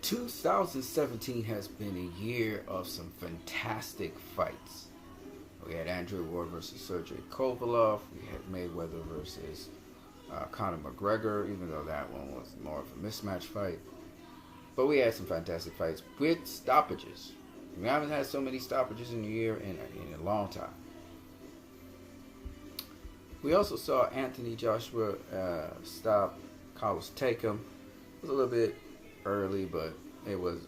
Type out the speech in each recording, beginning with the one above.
2017 has been a year of some fantastic fights. We had Andrew Ward versus Sergey Kovalev. We had Mayweather versus Conor McGregor, even though that one was more of a mismatch fight. But we had some fantastic fights with stoppages. We haven't had so many stoppages in a year in a long time. We also saw Anthony Joshua stop Carlos Takam. It was a little bit early, but it was,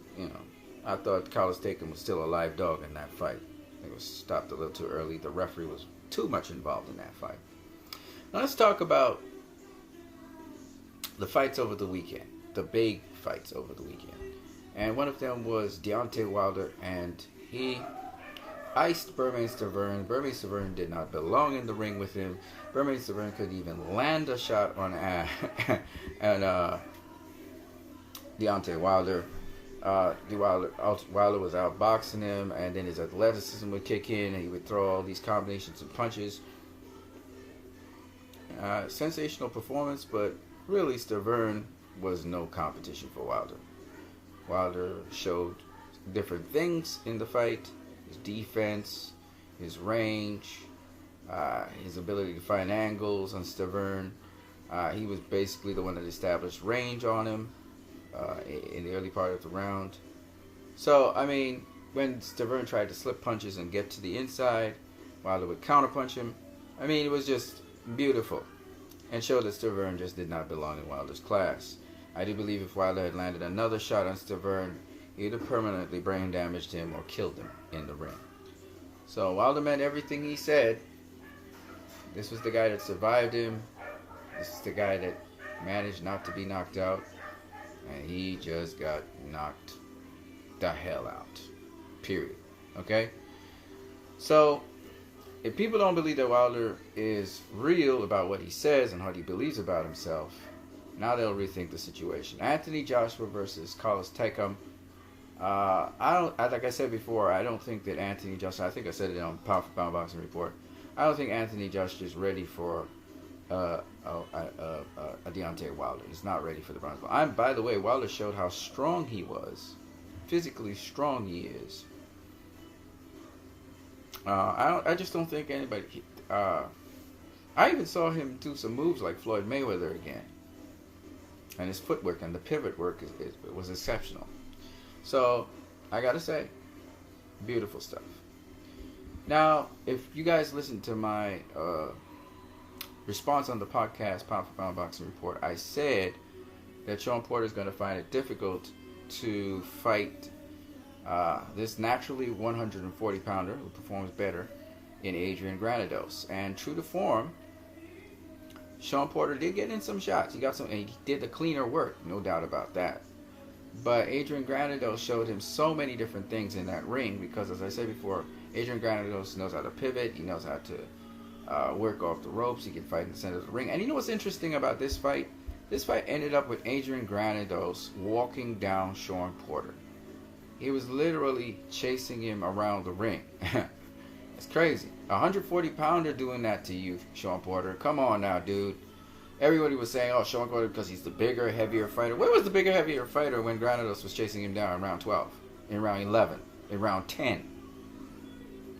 I thought Carlos Takam was still a live dog in that fight. It was stopped a little too early. The referee was too much involved in that fight. Now let's talk about the fights over the weekend, the big fights over the weekend. And one of them was Deontay Wilder, and he iced Bermane Stiverne. Bermane Stiverne did not belong in the ring with him. Bermane Stiverne couldn't even land a shot on Deontay Wilder. Wilder was outboxing him, and then his athleticism would kick in, and he would throw all these combinations of punches. Sensational performance, but really Stiverne was no competition for Wilder. Wilder showed different things in the fight: his defense, his range, his ability to find angles on Stiverne. He was basically the one that established range on him in the early part of the round. So, when Stiverne tried to slip punches and get to the inside, Wilder would counterpunch him. It was just beautiful, and showed that Stiverne just did not belong in Wilder's class. I do believe if Wilder had landed another shot on Stiverne, he would have permanently brain damaged him or killed him in the ring. So Wilder meant everything he said. This was the guy that survived him. This is the guy that managed not to be knocked out. And he just got knocked the hell out. Period. Okay? So, if people don't believe that Wilder is real about what he says and what he believes about himself, now they'll rethink the situation. Anthony Joshua versus Carlos Takam. Like I said before, I don't think that Anthony Joshua, I think I said it on Pound for Pound Boxing Report, I don't think Anthony Joshua is ready for a Deontay Wilder. He's not ready for the bronze belt. By the way, Wilder showed how strong he was, physically strong he is. I just don't think anybody. I even saw him do some moves like Floyd Mayweather again, and his footwork and the pivot work was exceptional. So I gotta say, beautiful stuff. Now, if you guys listen to my response on the podcast, Pound for Pound Boxing Report, I said that Sean Porter is going to find it difficult to fight this naturally 140-pounder who performs better in Adrian Granados. And true to form, Sean Porter did get in some shots. He did the cleaner work, no doubt about that. But Adrian Granados showed him so many different things in that ring because, as I said before, Adrian Granados knows how to pivot. He knows how to work off the ropes. He can fight in the center of the ring. And you know what's interesting about this fight? This fight ended up with Adrian Granados walking down Sean Porter. He was literally chasing him around the ring. It's crazy. A 140-pounder doing that to you, Sean Porter. Come on now, dude. Everybody was saying, oh, Sean Porter because he's the bigger, heavier fighter. Where was the bigger, heavier fighter when Granados was chasing him down in round 12, in round 11, in round 10?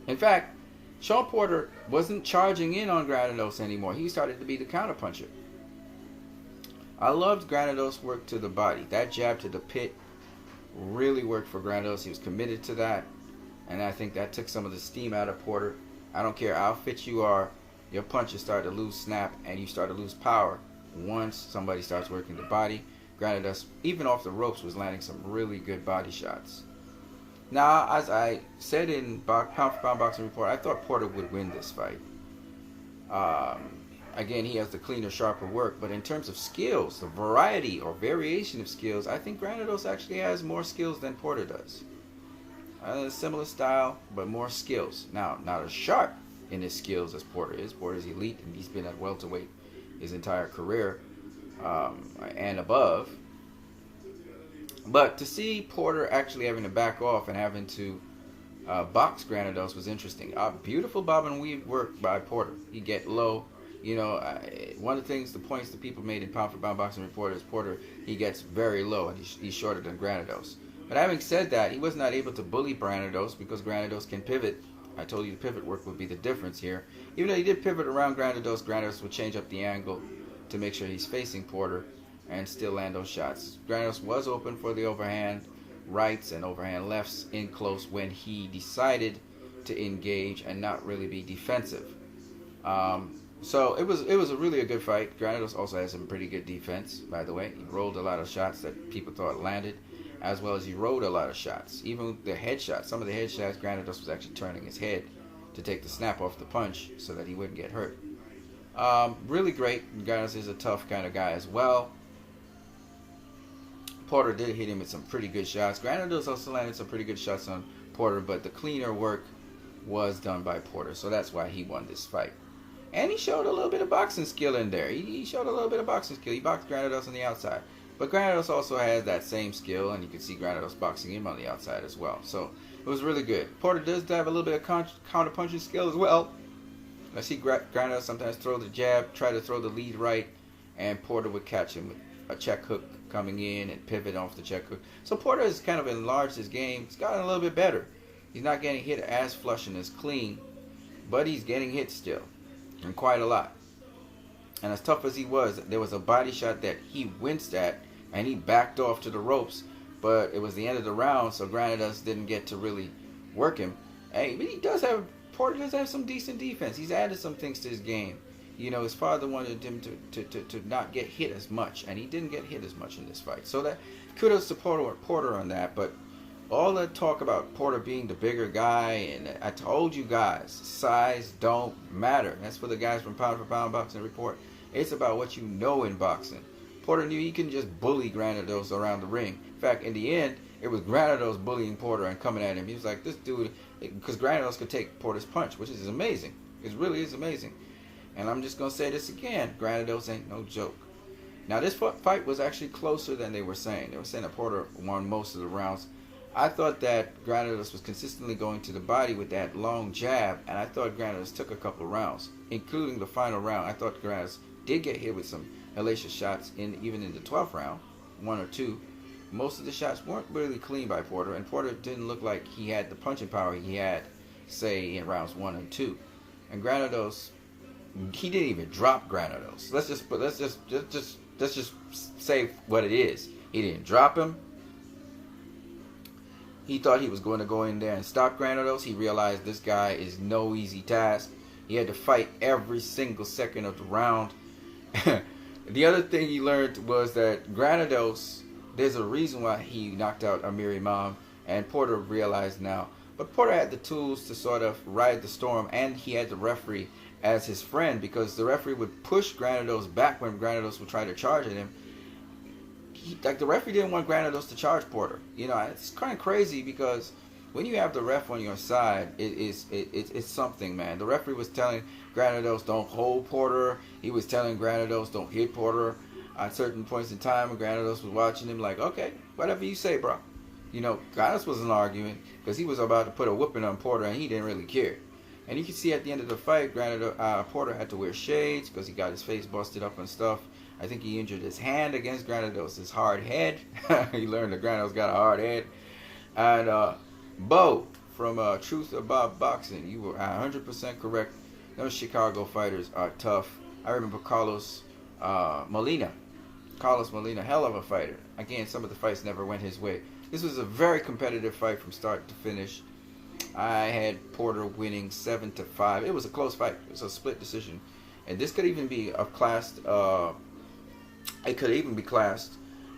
In fact, Sean Porter wasn't charging in on Granados anymore. He started to be the counterpuncher. I loved Granados' work to the body. That jab to the pit really worked for Granados. He was committed to that. And I think that took some of the steam out of Porter. I don't care how fit you are. Your punches start to lose snap and you start to lose power once somebody starts working the body. Granados, even off the ropes, was landing some really good body shots. Now, as I said in Pound for Pound Boxing Report, I thought Porter would win this fight. Again, he has the cleaner, sharper work. But in terms of skills, the variety or variation of skills, I think Granados actually has more skills than Porter does. Similar style, but more skills. Now, not as sharp in his skills as Porter is. Porter's elite, and he's been at welterweight his entire career and above. But to see Porter actually having to back off and having to box Granados was interesting. Beautiful bob and weave work by Porter. He'd get low, One of the things, the points that people made in Pound for Pound Boxing Report is Porter, he gets very low and he's shorter than Granados. But having said that, he was not able to bully Granados because Granados can pivot. I told you the pivot work would be the difference here. Even though he did pivot around Granados, Granados would change up the angle to make sure he's facing Porter and still land those shots. Granados was open for the overhand rights and overhand lefts in close when he decided to engage and not really be defensive. So it was a really a good fight. Granados also has some pretty good defense, by the way. He rolled a lot of shots that people thought landed, as well as he rode a lot of shots. Even the headshots, some of the headshots, Granados was actually turning his head to take the snap off the punch so that he wouldn't get hurt. Really great. Granados is a tough kind of guy as well. Porter did hit him with some pretty good shots. Granados also landed some pretty good shots on Porter, but the cleaner work was done by Porter, so that's why he won this fight. And he showed a little bit of boxing skill in there. He showed a little bit of boxing skill. He boxed Granados on the outside. But Granados also has that same skill, and you can see Granados boxing him on the outside as well. So it was really good. Porter does have a little bit of counter-punching skill as well. I see Granados sometimes throw the jab, try to throw the lead right, and Porter would catch him with a check hook coming in and pivot off the check hook. So Porter has kind of enlarged his game. He's gotten a little bit better. He's not getting hit as flush and as clean, but he's getting hit still. And quite a lot. And as tough as he was, there was a body shot that he winced at, and he backed off to the ropes, but it was the end of the round, so Granados didn't get to really work him. Hey, but Porter does have some decent defense. He's added some things to his game. His father wanted him to not get hit as much, and he didn't get hit as much in this fight. So that kudos to Porter on that, but all that talk about Porter being the bigger guy, and I told you guys, size don't matter. That's for the guys from Pound for Pound Boxing Report. It's about what you know in boxing. Porter knew he couldn't just bully Granados around the ring. In fact, in the end, it was Granados bullying Porter and coming at him. He was like, this dude, because Granados could take Porter's punch, which is amazing. It really is amazing. And I'm just going to say this again, Granados ain't no joke. Now, this fight was actually closer than they were saying. They were saying that Porter won most of the rounds. I thought that Granados was consistently going to the body with that long jab, and I thought Granados took a couple of rounds, including the final round. I thought Granados did get hit with some hellacious shots, even in the 12th round, 1 or 2. Most of the shots weren't really clean by Porter, and Porter didn't look like he had the punching power he had, say, in rounds 1 and 2. And Granados, he didn't even drop Granados. Let's just say what it is. He didn't drop him. He thought he was going to go in there and stop Granados. He realized this guy is no easy task. He had to fight every single second of the round. The other thing he learned was that Granados, there's a reason why he knocked out Amir Imam, and Porter realized now. But Porter had the tools to sort of ride the storm, and he had the referee as his friend, because the referee would push Granados back when Granados would try to charge at him. The referee didn't want Granados to charge Porter. It's kind of crazy because when you have the ref on your side, it's something, man. The referee was telling Granados, don't hold Porter. He was telling Granados, don't hit Porter. At certain points in time, Granados was watching him like, okay, whatever you say, bro. Granados wasn't arguing because he was about to put a whooping on Porter, and he didn't really care. And you can see at the end of the fight, Porter had to wear shades because he got his face busted up and stuff. I think he injured his hand against Granados, his hard head. He learned that Granados got a hard head. And Bo from Truth About Boxing, you were 100% correct. Those Chicago fighters are tough. I remember Carlos Molina. Carlos Molina, hell of a fighter. Again, some of the fights never went his way. This was a very competitive fight from start to finish. I had Porter winning 7-5. It was a close fight. It was a split decision. And this could even be classed... it could even be classed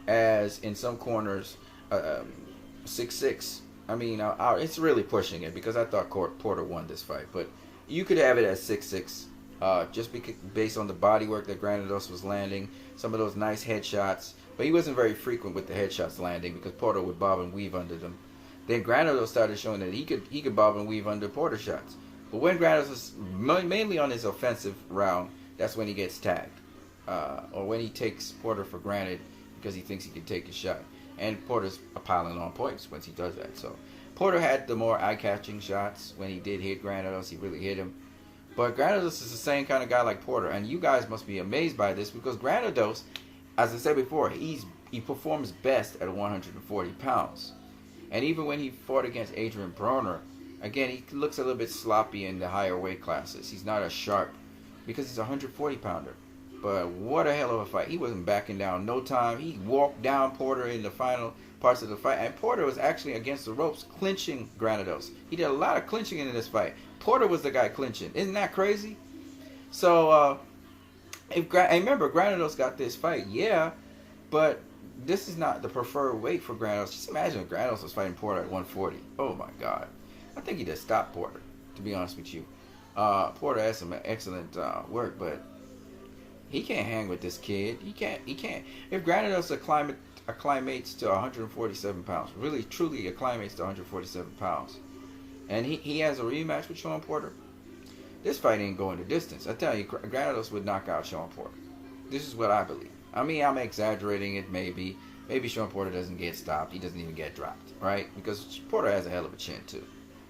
as, in some corners, 6-6. I mean, it's really pushing it because I thought Porter won this fight. But you could have it as 6-6 just based on the body work that Granados was landing, some of those nice headshots. But he wasn't very frequent with the headshots landing because Porter would bob and weave under them. Then Granados started showing that he could bob and weave under Porter shots. But when Granados was mainly on his offensive round, that's when he gets tagged. Or when he takes Porter for granted because he thinks he can take a shot. And Porter's piling on points once he does that. So Porter had the more eye-catching shots. When he did hit Granados, he really hit him. But Granados is the same kind of guy like Porter, and you guys must be amazed by this because Granados, as I said before, he performs best at 140 pounds. And even when he fought against Adrian Broner, again, he looks a little bit sloppy in the higher weight classes. He's not as sharp because he's a 140 pounder. But what a hell of a fight. He wasn't backing down no time. He walked down Porter in the final parts of the fight. And Porter was actually against the ropes clinching Granados. He did a lot of clinching in this fight. Porter was the guy clinching. Isn't that crazy? So, remember, Granados got this fight. Yeah, but this is not the preferred weight for Granados. Just imagine if Granados was fighting Porter at 140. Oh, my God. I think he just stopped Porter, to be honest with you. Porter has some excellent work, but he can't hang with this kid. He can't. If Granados acclimates to 147 pounds, really, truly acclimates to 147 pounds, and he has a rematch with Sean Porter, this fight ain't going the distance. I tell you, Granados would knock out Sean Porter. This is what I believe. I mean, I'm exaggerating it, maybe. Maybe Sean Porter doesn't get stopped. He doesn't even get dropped, right? Because Porter has a hell of a chin, too.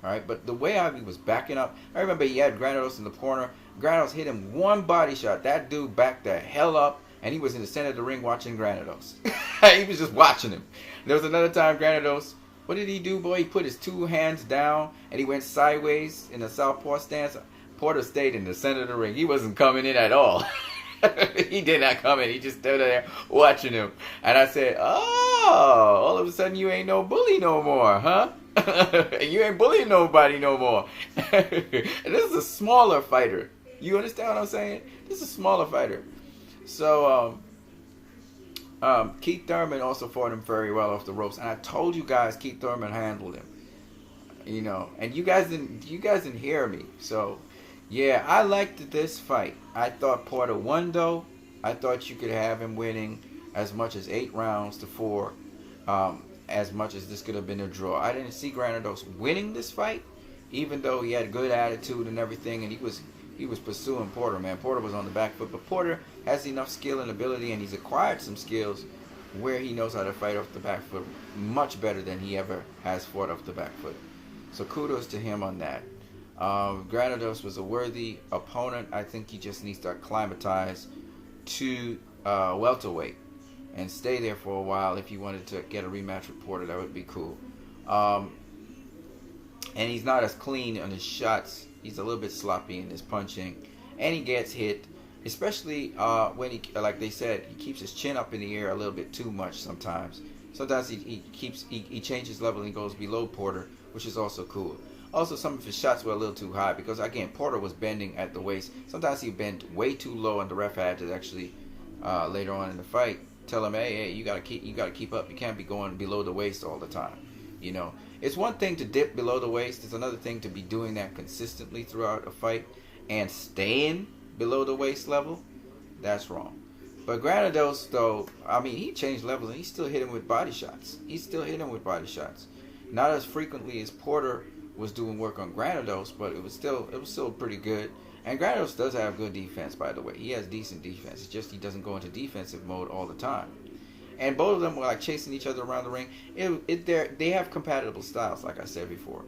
All right, but the way he was backing up, I remember he had Granados in the corner. Granados hit him one body shot. That dude backed the hell up, and he was in the center of the ring watching Granados. He was just watching him. There was another time Granados, what did he do, boy? He put his two hands down, and he went sideways in a southpaw stance. Porter stayed in the center of the ring. He wasn't coming in at all. He did not come in. He just stood there watching him. And I said, oh, all of a sudden you ain't no bully no more, huh? You ain't bullying nobody no more. This is a smaller fighter. You understand what I'm saying? This is a smaller fighter. So, Keith Thurman also fought him very well off the ropes. And I told you guys Keith Thurman handled him. You know, and you guys didn't hear me. So, yeah, I liked this fight. I thought Porter won, though. I thought you could have him winning as much as 8 rounds to 4, as much as this could have been a draw. I didn't see Granados winning this fight, even though he had good attitude and everything, and he was pursuing Porter, man. Porter was on the back foot, but Porter has enough skill and ability, and he's acquired some skills where he knows how to fight off the back foot much better than he ever has fought off the back foot. So kudos to him on that. Granados was a worthy opponent. I think he just needs to acclimatize to welterweight and stay there for a while. If he wanted to get a rematch with Porter, that would be cool. And he's not as clean on his shots. He's a little bit sloppy in his punching, and he gets hit, especially when he, like they said, he keeps his chin up in the air a little bit too much sometimes. Sometimes he changes level and goes below Porter, which is also cool. Also, some of his shots were a little too high because, again, Porter was bending at the waist. Sometimes he bent way too low, and the ref had to actually later on in the fight tell him, hey, you gotta keep up. You can't be going below the waist all the time. You know, it's one thing to dip below the waist. It's another thing to be doing that consistently throughout a fight and staying below the waist level. That's wrong. But Granados, though, I mean, he changed levels and he still hit him with body shots. Not as frequently as Porter was doing work on Granados, but it was still pretty good. And Granados does have good defense, by the way. He has decent defense. It's just he doesn't go into defensive mode all the time. And both of them were like chasing each other around the ring. They have compatible styles, like I said before.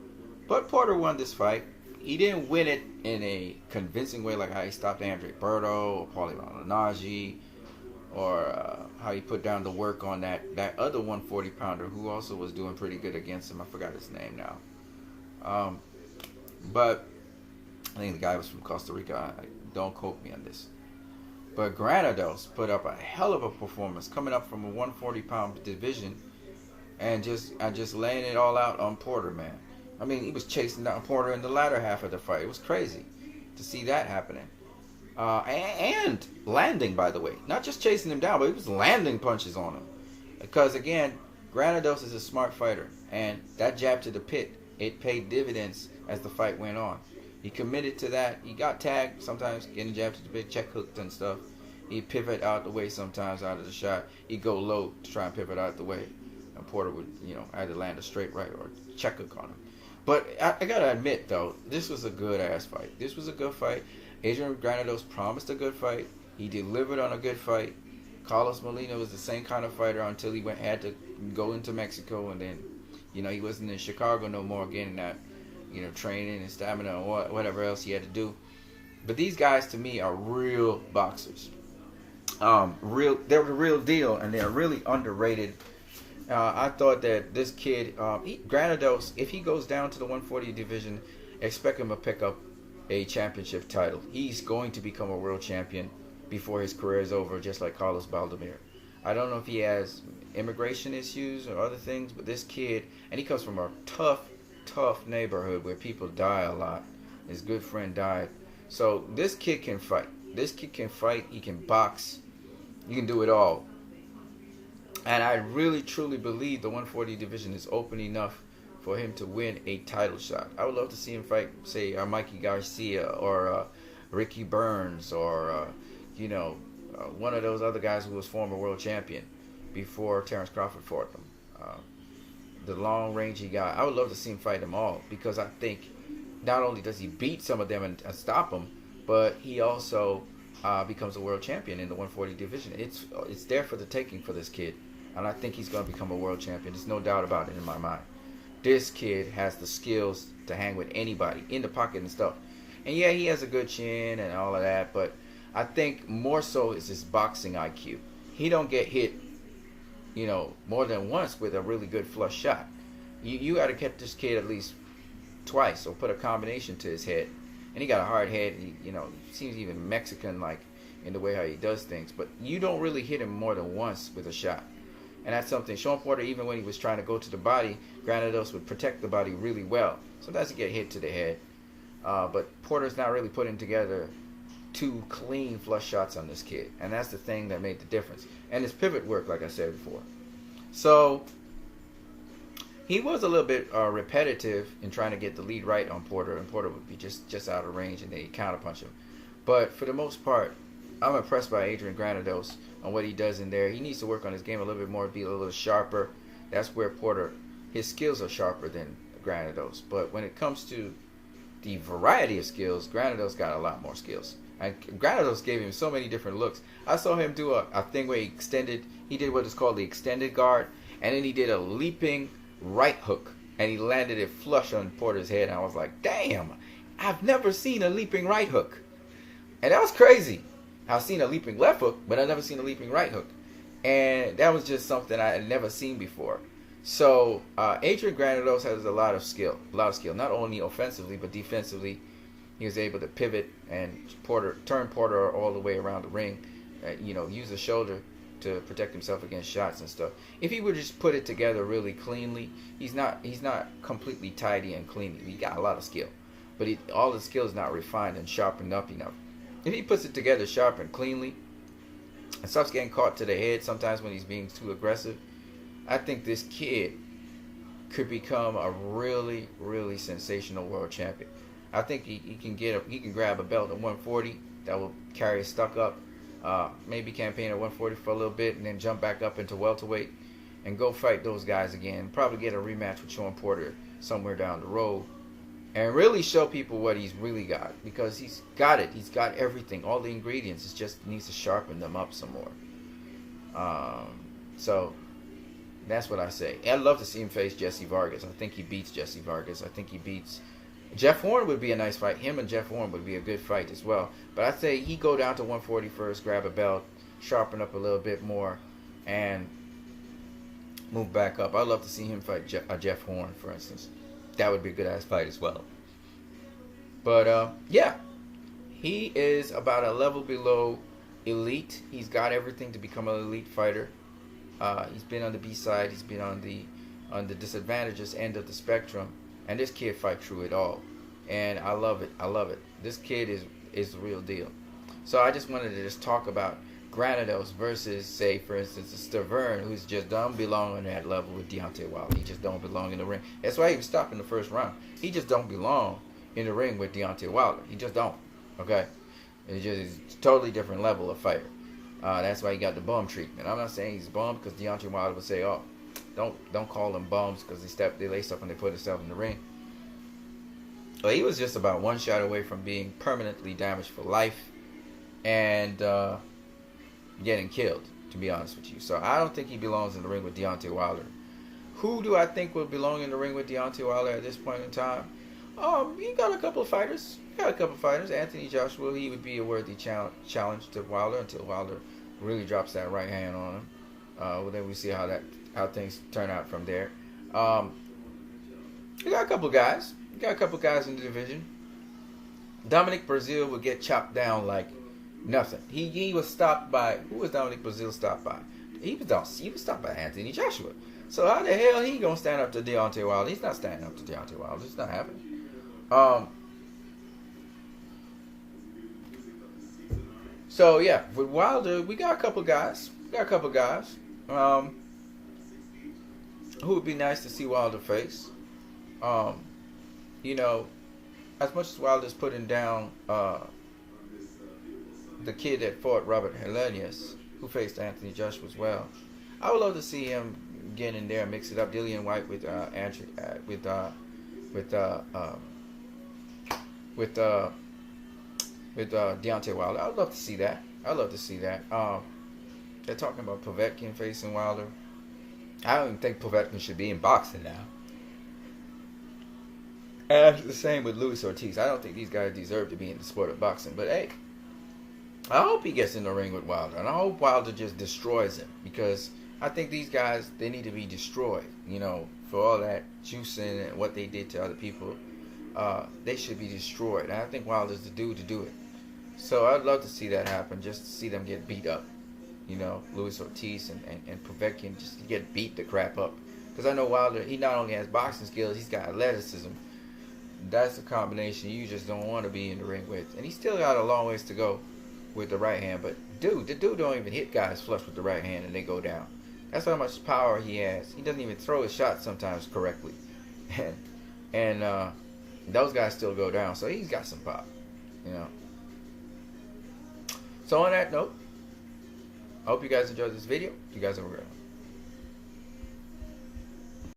But Porter won this fight. He didn't win it in a convincing way, like how he stopped Andre Berto or Paulie Malignaggi, or how he put down the work on that other 140 pounder who also was doing pretty good against him. I forgot his name now. But I think the guy was from Costa Rica. Don't quote me on this. But Granados put up a hell of a performance, coming up from a 140-pound division, and just laying it all out on Porter, man. I mean, he was chasing down Porter in the latter half of the fight. It was crazy to see that happening. And landing, by the way. Not just chasing him down, but he was landing punches on him. Because, again, Granados is a smart fighter, and that jab to the pit, it paid dividends as the fight went on. He committed to that. He got tagged sometimes, getting jabbed to the pit, check hooked and stuff. He'd pivot out the way sometimes out of the shot. He'd go low to try and pivot out the way. And Porter would, either land a straight right or check hook on him. But I got to admit, though, this was a good-ass fight. This was a good fight. Adrian Granados promised a good fight. He delivered on a good fight. Carlos Molina was the same kind of fighter until he had to go into Mexico, and then, he wasn't in Chicago no more getting that, training and stamina and whatever else he had to do. But these guys to me are real boxers. They're the real deal, and they're really underrated. I thought that this kid, Granados, if he goes down to the 140 division, expect him to pick up a championship title. He's going to become a world champion before his career is over, just like Carlos Baldomir. I don't know if he has immigration issues or other things, but this kid, and he comes from a tough neighborhood where people die a lot. His good friend died. So this kid can fight. He can box. He can do it all. And I really, truly believe the 140 division is open enough for him to win a title shot. I would love to see him fight, say, Mikey Garcia or Ricky Burns or, one of those other guys who was former world champion before Terrence Crawford fought him. The long-rangey guy. I would love to see him fight them all, because I think not only does he beat some of them and stop them, but he also becomes a world champion in the 140 division. It's there for the taking for this kid, and I think he's going to become a world champion. There's no doubt about it in my mind. This kid has the skills to hang with anybody in the pocket and stuff. And yeah, he has a good chin and all of that, but I think more so is his boxing IQ. He don't get hit, more than once with a really good flush shot. You got to catch this kid at least twice or put a combination to his head. And he got a hard head. He seems even Mexican-like in the way how he does things. But you don't really hit him more than once with a shot. And that's something. Sean Porter, even when he was trying to go to the body, Granados would protect the body really well. Sometimes he get hit to the head. But Porter's not really putting together two clean flush shots on this kid. And that's the thing that made the difference. And his pivot work, like I said before. So he was a little bit repetitive in trying to get the lead right on Porter, and Porter would be just out of range, and they counterpunch him. But for the most part, I'm impressed by Adrian Granados on what he does in there. He needs to work on his game a little bit more, be a little sharper. That's where Porter, his skills are sharper than Granados. But when it comes to the variety of skills, Granados got a lot more skills. And Granados gave him so many different looks. I saw him do a thing where he did what is called the extended guard, and then he did a leaping right hook, and he landed it flush on Porter's head, and I was like, damn, I've never seen a leaping right hook. And that was crazy. I've seen a leaping left hook, but I've never seen a leaping right hook. And that was just something I had never seen before. So Adrian Granados has a lot of skill, not only offensively, but defensively. He was able to pivot and turn Porter all the way around the ring, use the shoulder to protect himself against shots and stuff. If he would just put it together really cleanly, he's not completely tidy and clean. He got a lot of skill, but all the skill is not refined and sharpened up enough. If he puts it together sharp and cleanly and stops getting caught to the head sometimes when he's being too aggressive, I think this kid could become a really, really sensational world champion. I think he can grab a belt at 140 that will carry his stock up. Maybe campaign at 140 for a little bit and then jump back up into welterweight and go fight those guys again. Probably get a rematch with Sean Porter somewhere down the road and really show people what he's really got, because he's got it. He's got everything, all the ingredients. It just needs to sharpen them up some more. So that's what I say. I'd love to see him face Jesse Vargas. I think he beats Jesse Vargas. I think he beats Jeff Horn. Would be a nice fight. Him and Jeff Horn would be a good fight as well. But I'd say he go down to 140 first, grab a belt, sharpen up a little bit more, and move back up. I'd love to see him fight Jeff Horn, for instance. That would be a good-ass fight as well. But, yeah. He is about a level below elite. He's got everything to become an elite fighter. He's been on the B side. He's been on the disadvantageous end of the spectrum. And this kid fight through it all. And I love it. I love it. This kid is the real deal. So I just wanted to just talk about Granados versus, say, for instance, Stavern, who's just don't belong on that level with Deontay Wilder. He just don't belong in the ring. That's why he was stopped in the first round. He just don't belong in the ring with Deontay Wilder. He just don't. Okay? It's a totally different level of fighter. That's why he got the bum treatment. I'm not saying he's bum, because Deontay Wilder would say, oh, don't call them bums because they lace up and they put themselves in the ring. But he was just about one shot away from being permanently damaged for life and getting killed, to be honest with you. So I don't think he belongs in the ring with Deontay Wilder. Who do I think will belong in the ring with Deontay Wilder at this point in time? He got a couple of fighters. got a couple fighters. Anthony Joshua, he would be a worthy challenge to Wilder until Wilder really drops that right hand on him. Well, then we see how things turn out from there. We got a couple guys. We got a couple guys in the division. Dominic Brazil would get chopped down like nothing. He was stopped by, who was Dominic Brazil stopped by? He was stopped by Anthony Joshua. So how the hell he gonna stand up to Deontay Wilder? He's not standing up to Deontay Wilder. It's not happening. So yeah, with Wilder, we got a couple guys. Who would be nice to see Wilder face. You know, as much as Wilder's putting down the kid that fought Robert Helenius, who faced Anthony Joshua as well, I would love to see him get in there and mix it up. Dillian White with Deontay Wilder. I'd love to see that. They're talking about Povetkin facing Wilder. I don't even think Povetkin should be in boxing now. And the same with Luis Ortiz. I don't think these guys deserve to be in the sport of boxing. But hey, I hope he gets in the ring with Wilder. And I hope Wilder just destroys him. Because I think these guys, they need to be destroyed. You know, for all that juicing and what they did to other people. They should be destroyed. And I think Wilder's the dude to do it. So I'd love to see that happen. Just to see them get beat up. You know, Luis Ortiz and Povetkin just to get beat the crap up. Because I know Wilder, he not only has boxing skills, he's got athleticism. That's a combination you just don't want to be in the ring with. And he's still got a long ways to go with the right hand. But the dude don't even hit guys flush with the right hand and they go down. That's how much power he has. He doesn't even throw his shots sometimes correctly. And those guys still go down. So he's got some pop, you know. So on that note, I hope you guys enjoyed this video. You guys have a great one.